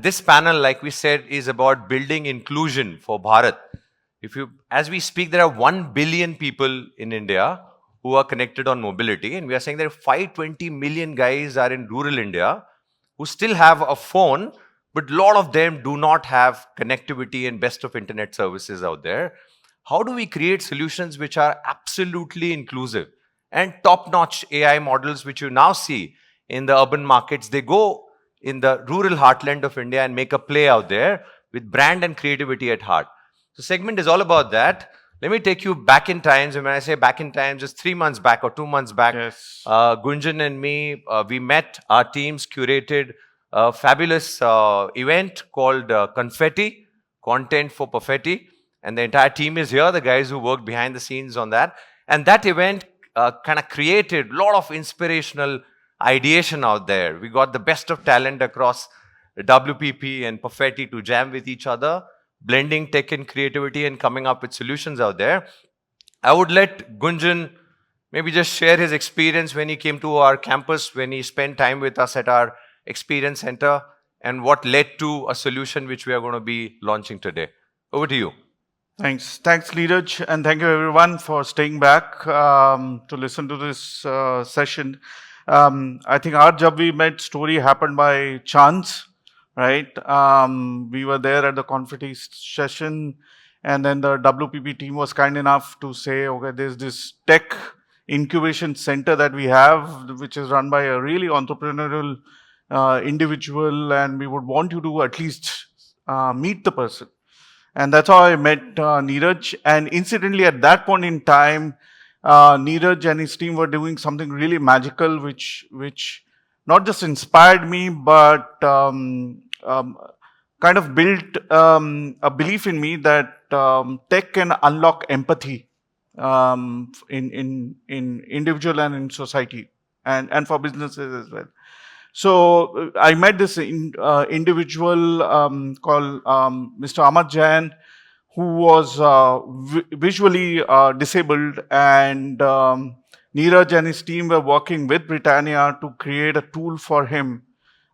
this panel, like we said, is about building inclusion for Bharat. As we speak, there are 1 billion people in India who are connected on mobility, and we are saying that 520 million guys are in rural India who still have a phone, but a lot of them do not have connectivity and best of internet services out there. How do we create solutions which are absolutely inclusive and top-notch AI models, which you now see in the urban markets? They go in the rural heartland of India and make a play out there with brand and creativity at heart. So segment is all about that. Let me take you back in times. And when I say back in time, just 3 months back or 2 months back, Yes. Gunjan and me, we met, our teams curated a fabulous event called Confetti, Content for Perfetti. And the entire team is here, the guys who worked behind the scenes on that. And that event kind of created a lot of inspirational ideation out there. We got the best of talent across WPP and Perfetti to jam with each other, blending tech and creativity and coming up with solutions out there. I would let Gunjan maybe just share his experience when he came to our campus, when he spent time with us at our experience center, and what led to a solution which we are going to be launching today. Over to you. Thanks, Neeraj, and thank you everyone for staying back to listen to this session. I think our Jab We Met story happened by chance, right? We were there at the Confetti session, and then the WPP team was kind enough to say, okay, there's this tech incubation center that we have, which is run by a really entrepreneurial individual, and we would want you to at least meet the person. And that's how I met Neeraj. And incidentally, at that point in time, Neeraj and his team were doing something really magical, which not just inspired me, but kind of built a belief in me that tech can unlock empathy in individual and in society, and for businesses as well. So I met this individual called Mr. Amar Jain, who was visually disabled, and Neeraj and his team were working with Britannia to create a tool for him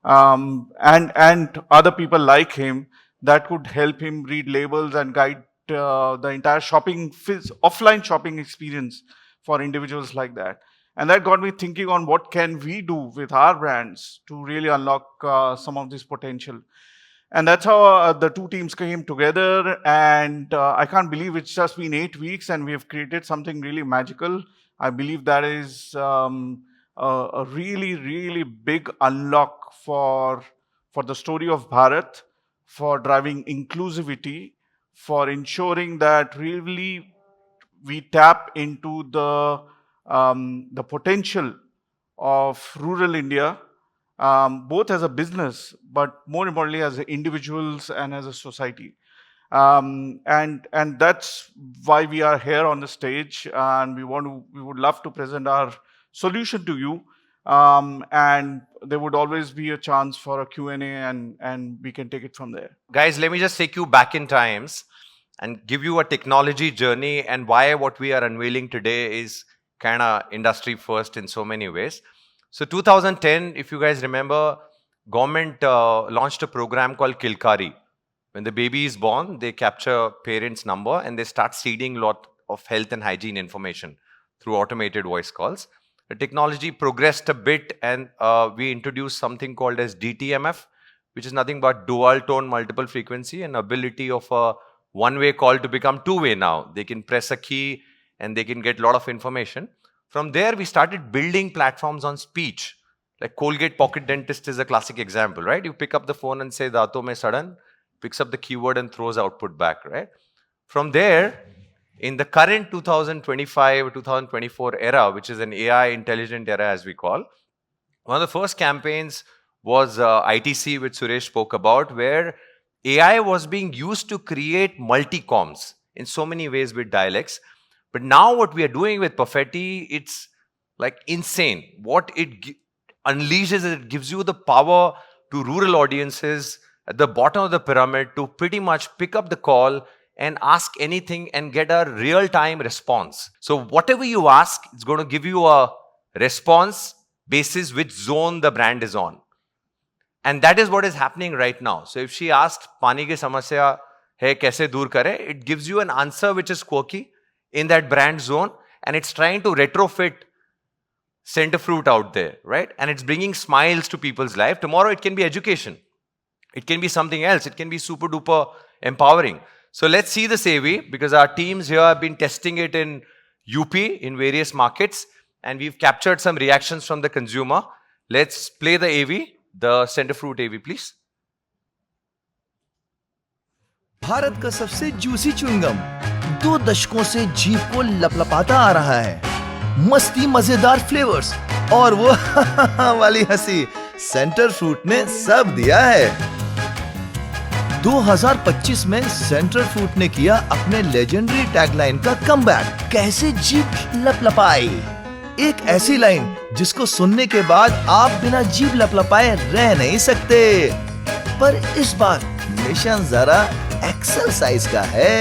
and other people like him that could help him read labels and guide the entire offline shopping experience for individuals like that. And that got me thinking on what can we do with our brands to really unlock some of this potential. And that's how the two teams came together. And I can't believe it's just been 8 weeks and we have created something really magical. I believe that is a really, really big unlock for the story of Bharat, for driving inclusivity, for ensuring that really we tap into the potential of rural India, both as a business, but more importantly as individuals and as a society. And that's why we are here on the stage, and we would love to present our solution to you. And there would always be a chance for a Q&A, and we can take it from there. Guys, let me just take you back in times and give you a technology journey and why what we are unveiling today is kind of industry first in so many ways. So 2010, if you guys remember, government launched a program called Kilkari. When the baby is born, they capture parents' number and they start seeding a lot of health and hygiene information through automated voice calls. The technology progressed a bit, and we introduced something called as DTMF, which is nothing but dual tone multiple frequency, and ability of a one-way call to become two-way now. They can press a key and they can get a lot of information. From there, we started building platforms on speech. Like Colgate Pocket Dentist is a classic example, right? You pick up the phone and say, "Daanton mein sadan," picks up the keyword and throws output back, right? From there, in the current 2025, 2024 era, which is an AI intelligent era as we call, one of the first campaigns was ITC, which Suresh spoke about, where AI was being used to create multi-coms in so many ways with dialects. But now what we are doing with Perfetti, it's like insane. What it unleashes is it gives you the power to rural audiences at the bottom of the pyramid to pretty much pick up the call and ask anything and get a real-time response. So whatever you ask, it's going to give you a response basis which zone the brand is on. And that is what is happening right now. So if she asked, Pani ki samasya hai kaise dur kare, it gives you an answer which is quirky in that brand zone, and it's trying to retrofit Centerfruit out there, right? And it's bringing smiles to people's life. Tomorrow it can be education. It can be something else. It can be super duper empowering. So let's see this AV, because our teams here have been testing it in UP in various markets, and we've captured some reactions from the consumer. Let's play the AV, the Centerfruit AV, please. Bharat का सबसे juicy chewing gum 2 दशकों से जीभ को लपलपाता आ रहा है. मस्ती, मजेदार फ्लेवर्स और वो वाली हंसी सेंटरफ्रूट ने सब दिया है. 2025 में सेंटरफ्रूट ने किया अपने लेजेंडरी टैगलाइन का कमबैक. कैसे जीभ लपलपाई, एक ऐसी लाइन जिसको सुनने के बाद आप बिना जीभ लपलपाए रह नहीं सकते. पर इस बार मिशन जरा एक्सरसाइज का है.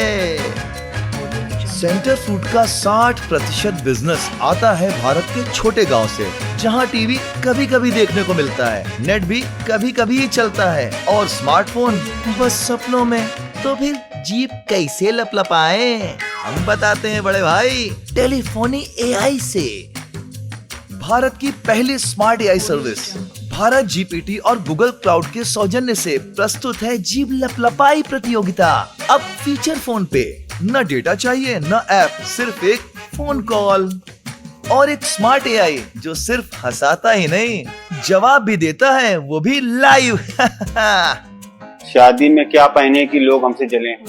सेंटरफ्रूट का 60% बिजनेस आता है भारत के छोटे गांव से, जहां टीवी कभी कभी देखने को मिलता है, नेट भी कभी कभी ही चलता है, और स्मार्टफोन बस सपनों में. तो फिर जीभ कैसे लपलपाए, हम बताते हैं बड़े भाई, टेलीफोनी एआई से. भारत की पहली smart AI service Bharat GPT और गूगल क्लाउड के सौजन्य से प्रस्तुत है जीभ लपलपाई प्रतियोगिता. अब फीचर फोन पे न डेटा चाहिए न ऐप, सिर्फ एक फोन कॉल और एक स्मार्ट एआई जो सिर्फ हंसाता ही नहीं, जवाब भी देता है, वो भी लाइव. शादी में क्या पहने कि लोग हमसे जलें?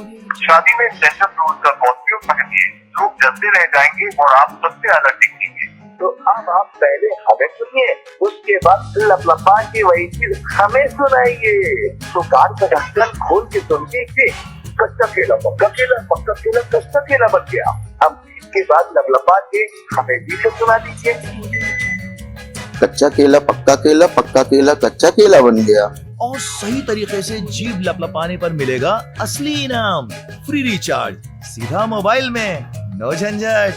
शादी में सेंटरफ्रूट का कॉस्ट्यूम पहनिए, लोग जलते रह जाएंगे और आप सबसे अलग दिखेंगे. तो अब आप पहले हमें सुनिए, उसके बाद लपलपा के वही चीज हमें सुनाइए. तो कार का ढक्कन खोल के सुनिए, कच्चा केला पक्का केला, पक्का केला कच्चा केला बन गया. अब इसके बाद लपलपा के हमें भी से सुना दीजिए. कच्चा केला पक्का केला, पक्का केला कच्चा केला बन गया. और सही तरीके से जीभ लपलपाने पर मिलेगा असली इनाम, फ्री रिचार्ज सीधा मोबाइल में, नो झंझट.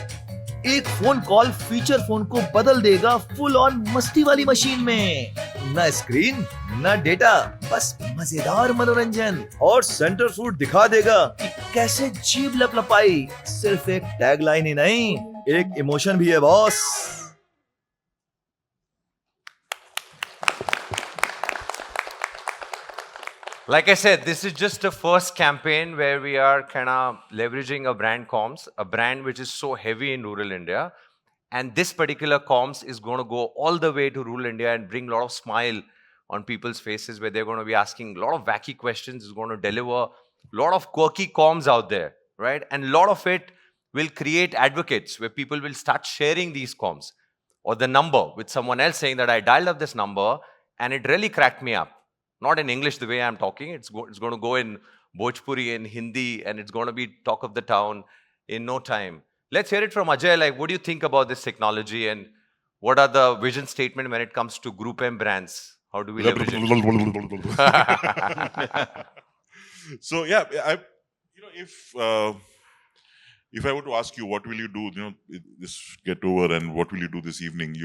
एक फोन कॉल फीचर फोन को बदल देगा फुल ऑन मस्ती वाली मशीन में. न स्क्रीन न डेटा, बस मजेदार मनोरंजन. और सेंटरफ्रूट दिखा देगा कि कैसे जीभ लपलपाई सिर्फ एक टैगलाइन ही नहीं, एक इमोशन भी है boss. Like I said, this is just a first campaign where we are kind of leveraging a brand comms, a brand which is so heavy in rural India. And this particular comms is going to go all the way to rural India and bring a lot of smile on people's faces, where they're going to be asking a lot of wacky questions. It's going to deliver a lot of quirky comms out there, right? And a lot of it will create advocates where people will start sharing these comms or the number with someone else, saying that I dialed up this number and it really cracked me up. Not in English the way I'm talking. It's going to go in Bhojpuri, in Hindi, and it's going to be talk of the town in no time. Let's hear it from Ajay. Like, what do you think about this technology, and what are the vision statement when it comes to Group M brands? How do we leverage it? So yeah, if I were to ask you, what will you do? This get over, and what will you do this evening?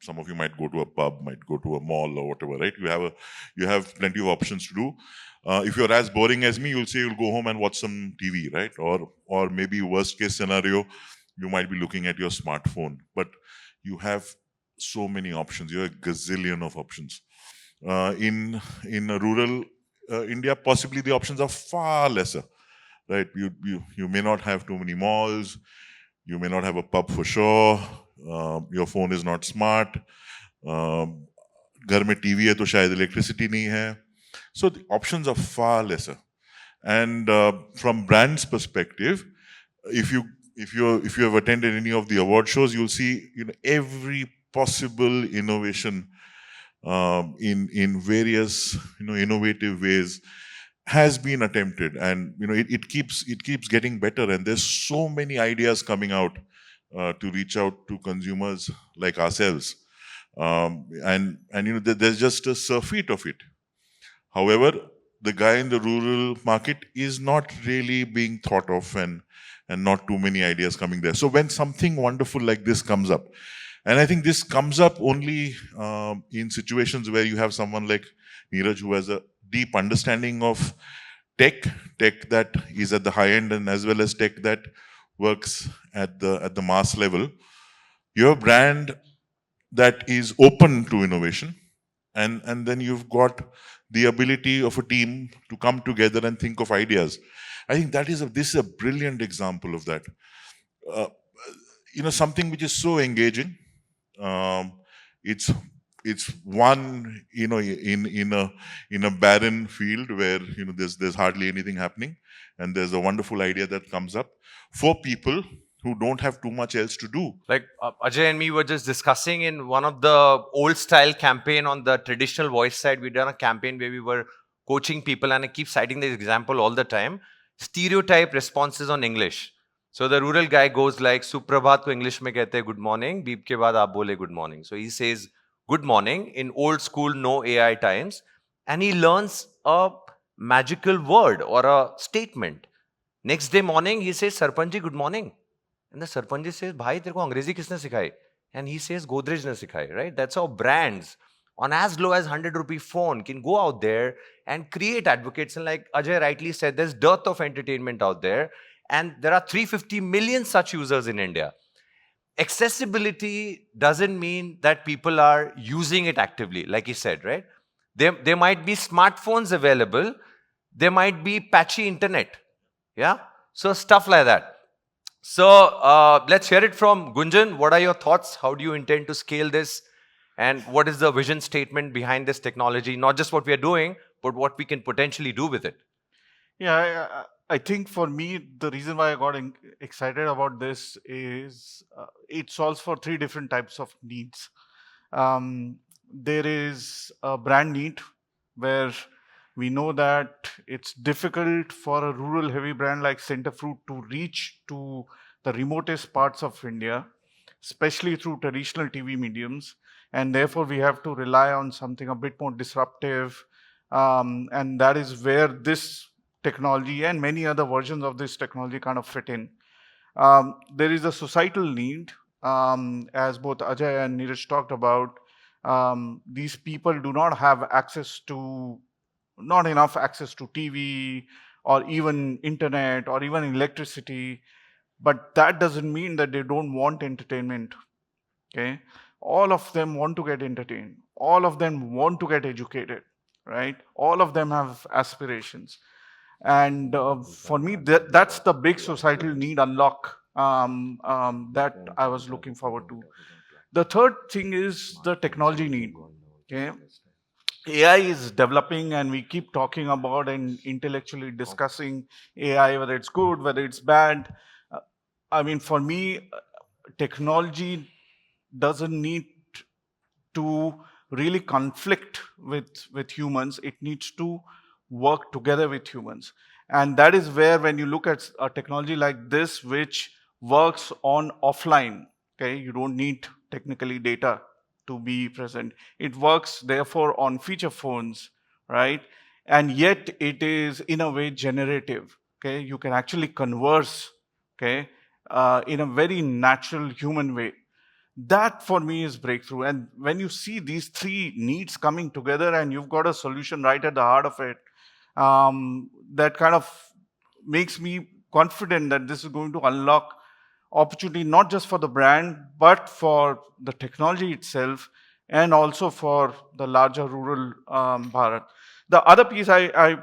Some of you might go to a pub, might go to a mall or whatever, right? You have plenty of options to do. If you're as boring as me, you'll say you'll go home and watch some TV, right? Or maybe worst case scenario, you might be looking at your smartphone. But you have so many options. You have a gazillion of options. In rural India, possibly the options are far lesser, right? You may not have too many malls. You may not have a pub for sure. Your phone is not smart. घर में TV है तो शायद electricity नहीं है. So the options are far lesser. And from brand's perspective, if you have attended any of the award shows, you'll see every possible innovation in various innovative ways has been attempted, and it keeps getting better, and there's so many ideas coming out to reach out to consumers like ourselves, and there's just a surfeit of it. However, the guy in the rural market is not really being thought of, and not too many ideas coming there. So when something wonderful like this comes up, and I think this comes up only in situations where you have someone like Neeraj, who has a deep understanding of tech that is at the high end, and as well as tech that works at the mass level. Your brand that is open to innovation, and then you've got the ability of a team to come together and think of ideas. I think this is a brilliant example of that. Uh, something which is so engaging. Um, it's one, in a barren field where there's hardly anything happening, and there's a wonderful idea that comes up for people who don't have too much else to do. Like Ajay and me were just discussing in one of the old style campaign on the traditional voice side. We done a campaign where we were coaching people, and I keep citing this example all the time. Stereotype responses on English. So the rural guy goes like, Suprabhat ko English mein kehte good morning, beep ke baad aap bole good morning. So he says good morning in old school, no AI times, and he learns a magical word or a statement. Next day morning, he says, Sarpanji, good morning. And the Sarpanji says, Bhai, tere ko Angrezi kisne sikhai? And he says, Godrej ne sikhai, right? That's how brands on as low as 100 rupee phone can go out there and create advocates. And like Ajay rightly said, there's dearth of entertainment out there. And there are 350 million such users in India. Accessibility doesn't mean that people are using it actively, like he said, right? There might be smartphones available. There might be patchy internet. Yeah? So stuff like that. So let's hear it from Gunjan. What are your thoughts? How do you intend to scale this? And what is the vision statement behind this technology? Not just what we are doing, but what we can potentially do with it. Yeah, I think for me, the reason why I got excited about this is it solves for three different types of needs. There is a brand need where we know that it's difficult for a rural heavy brand like Centerfruit to reach to the remotest parts of India, especially through traditional TV mediums. And therefore, we have to rely on something a bit more disruptive. And that is where this technology and many other versions of this technology kind of fit in. There is a societal need, as both Ajay and Neeraj talked about. These people do not have not enough access to TV or even internet or even electricity, but that doesn't mean that they don't want entertainment. Okay, all of them want to get entertained. All of them want to get educated, right? All of them have aspirations. And for me, that's the big societal need unlock that I was looking forward to. The third thing is the technology need. Okay, AI is developing, and we keep talking about and intellectually discussing AI, whether it's good, whether it's bad. I mean, for me, technology doesn't need to really conflict with humans. It needs to work together with humans. And that is where, when you look at a technology like this, which works on offline, okay, you don't need technically data to be present. It works, therefore, on feature phones, right? And yet it is, in a way, generative. Okay, you can actually converse, okay, in a very natural human way. That for me is breakthrough. And when you see these three needs coming together and you've got a solution right at the heart of it, that kind of makes me confident that this is going to unlock opportunity not just for the brand, but for the technology itself, and also for the larger rural Bharat. The other piece, I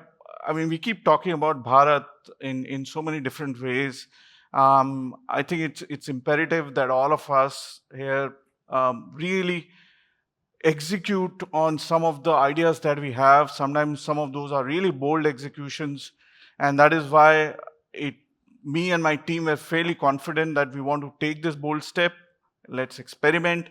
mean, we keep talking about Bharat in so many different ways. I think it's imperative that all of us here really execute on some of the ideas that we have. Sometimes some of those are really bold executions, and that is why me and my team are fairly confident that we want to take this bold step. Let's experiment,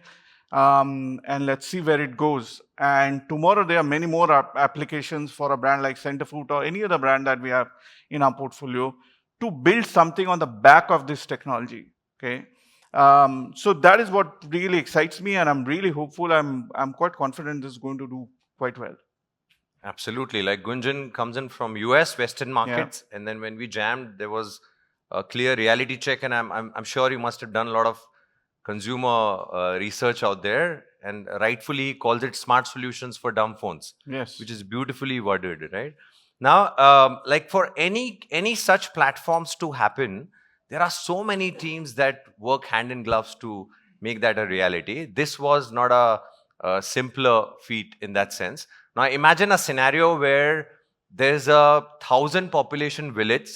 and let's see where it goes. And tomorrow there are many more applications for a brand like Centerfruit or any other brand that we have in our portfolio to build something on the back of this technology. Okay, so that is what really excites me, and I'm really hopeful. I'm quite confident this is going to do quite well. Absolutely. Like Gunjan comes in from US, Western markets, and then when we jammed, there was a clear reality check, and I'm sure you must have done a lot of consumer research out there, and rightfully he calls it smart solutions for dumb phones, Yes. which is beautifully worded, right? Now, like for any such platforms to happen, there are so many teams that work hand in gloves to make that a reality. This was not a simpler feat in that sense. Now, imagine a scenario where there's 1,000 population village,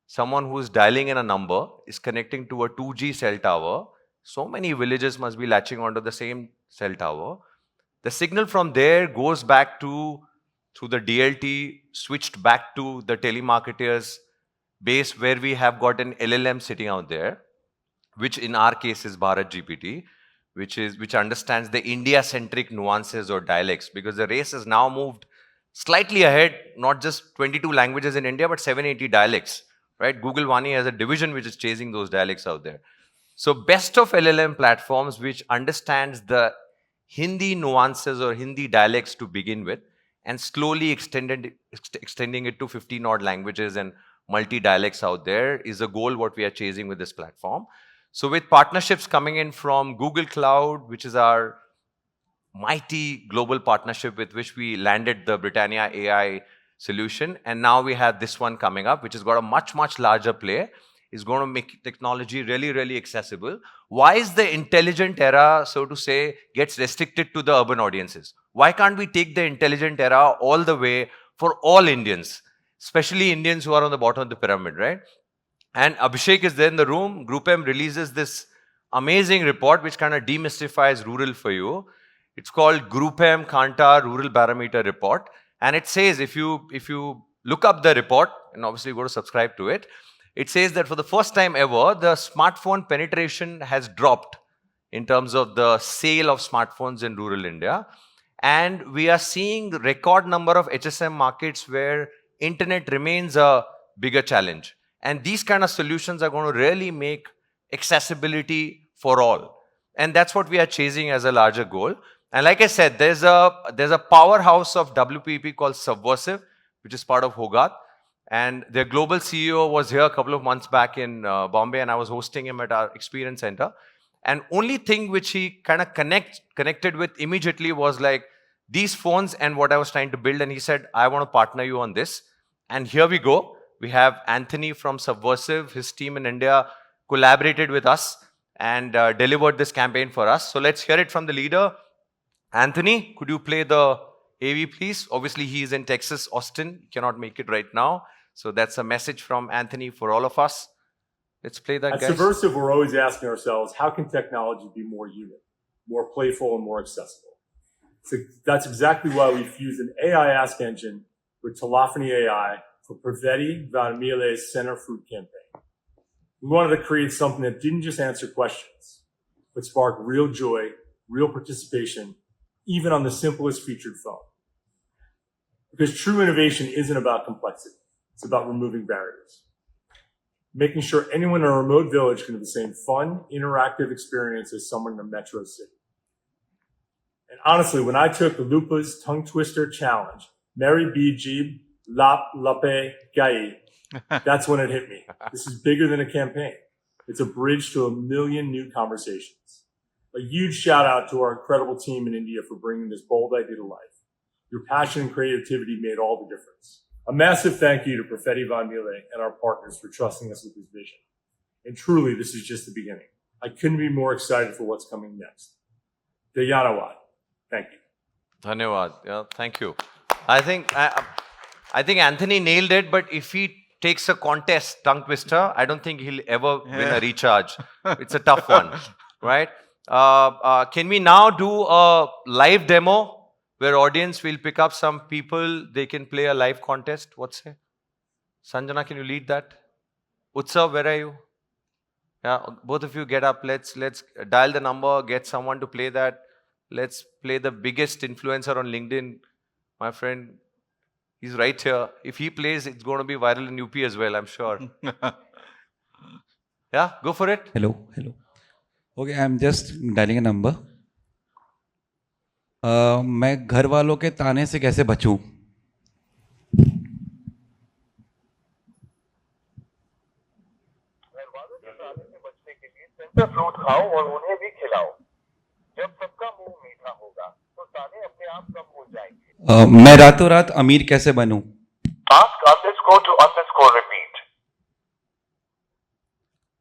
someone who's dialing in a number is connecting to a 2G cell tower. So many villages must be latching onto the same cell tower. The signal from there goes back to through the DLT, switched back to the telemarketers base where we have got an LLM sitting out there, which in our case is BharatGPT, which understands the India-centric nuances or dialects, because the race has now moved slightly ahead, not just 22 languages in India, but 780 dialects, right? Google Vani has a division which is chasing those dialects out there. So best of LLM platforms which understands the Hindi nuances or Hindi dialects to begin with, and slowly extending it to 15 odd languages and multi-dialects out there is a goal what we are chasing with this platform. So with partnerships coming in from Google Cloud, which is our mighty global partnership with which we landed the Britannia AI solution, and now we have this one coming up, which has got a much larger play, is going to make technology really accessible. Why is the intelligent era, so to say, gets restricted to the urban audiences? Why can't we take the intelligent era all the way for all Indians, especially Indians who are on the bottom of the pyramid, right? And Abhishek is there in the room. Group M releases this amazing report which kind of demystifies rural for you. It's called Group M Kantar Rural Barometer Report. And it says, if you look up the report, and obviously go to subscribe to it, it says that for the first time ever, the smartphone penetration has dropped in terms of the sale of smartphones in rural India. And we are seeing record number of HSM markets where internet remains a bigger challenge. And these kind of solutions are going to really make accessibility for all. And that's what we are chasing as a larger goal. And like I said, there's a powerhouse of WPP called Subversive, which is part of Hogarth. And their global CEO was here a couple of months back in Bombay, and I was hosting him at our experience center. And only thing which he kind of connected with immediately was like these phones and what I was trying to build. And he said, I want to partner you on this. And here we go. We have Anthony from Subversive. His team in India collaborated with us and delivered this campaign for us. So let's hear it from the leader. Anthony, could you play the AV, please? Obviously, he is in Texas, Austin. He cannot make it right now. So that's a message from Anthony for all of us. Let's play that, guys. At Subversive, we're always asking ourselves, how can technology be more human, more playful, and more accessible? So that's exactly why we fused an AI Ask Engine with Telephony AI for Perfetti Centerfruit campaign. We wanted to create something that didn't just answer questions, but spark real joy, real participation, even on the simplest featured phone. Because true innovation isn't about complexity. It's about removing barriers. Making sure anyone in a remote village can have the same fun, interactive experience as someone in a metro city. And honestly, when I took Lupa's tongue twister challenge, Mary B. Jeeb, Lap, Lape, Gai, that's when it hit me. This is bigger than a campaign. It's a bridge to 1 million new conversations. A huge shout out to our incredible team in India for bringing this bold idea to life. Your passion and creativity made all the difference. A massive thank you to Perfetti and our partners for trusting us with this vision. And truly, this is just the beginning. I couldn't be more excited for what's coming next. Dayanawad. Thank you. Dhanyawad. Yeah, thank you. I think Anthony nailed it, but if he takes a contest tongue twister, I don't think he'll ever win a recharge. It's a tough one, right? Can we now do a live demo where audience will pick up some people, they can play a live contest? What's it? Sanjana, can you lead that? Utsav, where are you? Yeah, both of you get up. Let's dial the number, get someone to play that. Let's play the biggest influencer on LinkedIn. My friend, he's right here. If he plays, it's going to be viral in UP as well, I'm sure. Yeah, go for it. Hello. Okay, I'm just dialing a number. मैं घर वालों के ताने से कैसे बचूं? सेंटरफ्रूट खाओ और उन्हें भी मैं रातों रात अमीर कैसे बनूं? Ask underscore repeat.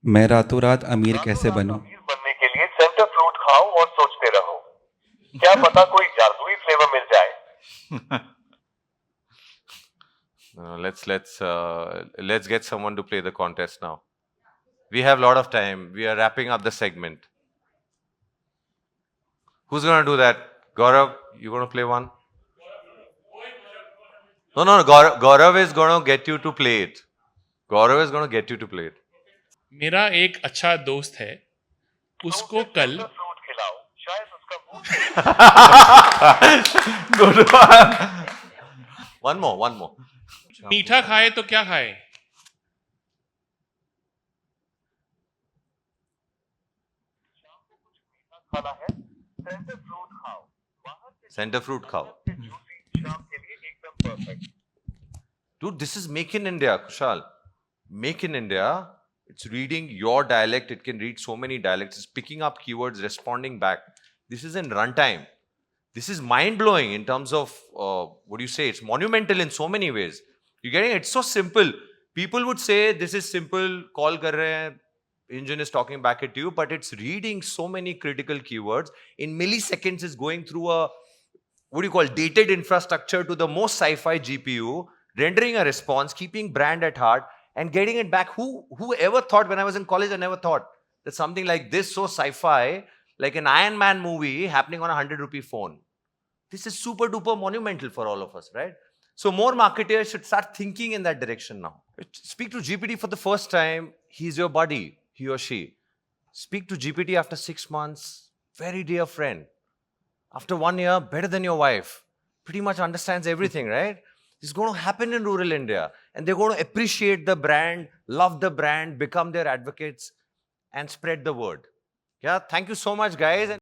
मैं रातों रात अमीर कैसे बनूं? अमीर बनने के लिए सेंटर फ्रूट खाओ और सोचते रहो, क्या पता कोई जादुई फ्लेवर मिल जाए. Let's get someone to play the contest now. We have a lot of time. We are wrapping up the segment. Who's going to do that? Gaurav, you going to play one? No. Gaurav is going to get you to play it. Gaurav is going to get you to play it. मेरा एक अच्छा दोस्त है, उसको कल fruit खिलाओ, शायद उसका Good one. One more. मीठा खाए तो क्या खाए? खाना है, सेंटर फ्रूट खाओ. Center fruit khao. शाम के लिए एकदम perfect. Dude, this is Make in India, Kushal. Make in India. It's reading your dialect. It can read so many dialects. It's picking up keywords, responding back. This is in runtime. This is mind-blowing in terms of, what do you say? It's monumental in so many ways. You're getting it? It's so simple. People would say, this is simple, call kar rahe hain, engine is talking back at you, but it's reading so many critical keywords. In milliseconds, it's going through a, what do you call, dated infrastructure to the most sci-fi GPU, rendering a response, keeping brand at heart, and getting it back. Who ever thought, when I was in college, I never thought that something like this, so sci-fi, like an Iron Man movie happening on a 100-rupee phone. This is super duper monumental for all of us, right? So more marketers should start thinking in that direction now. Speak to GPT for the first time. He's your buddy, he or she. Speak to GPT after 6 months. Very dear friend. After 1 year, better than your wife. Pretty much understands everything, right? This is going to happen in rural India. And they're going to appreciate the brand, love the brand, become their advocates, and spread the word. Yeah, thank you so much, guys.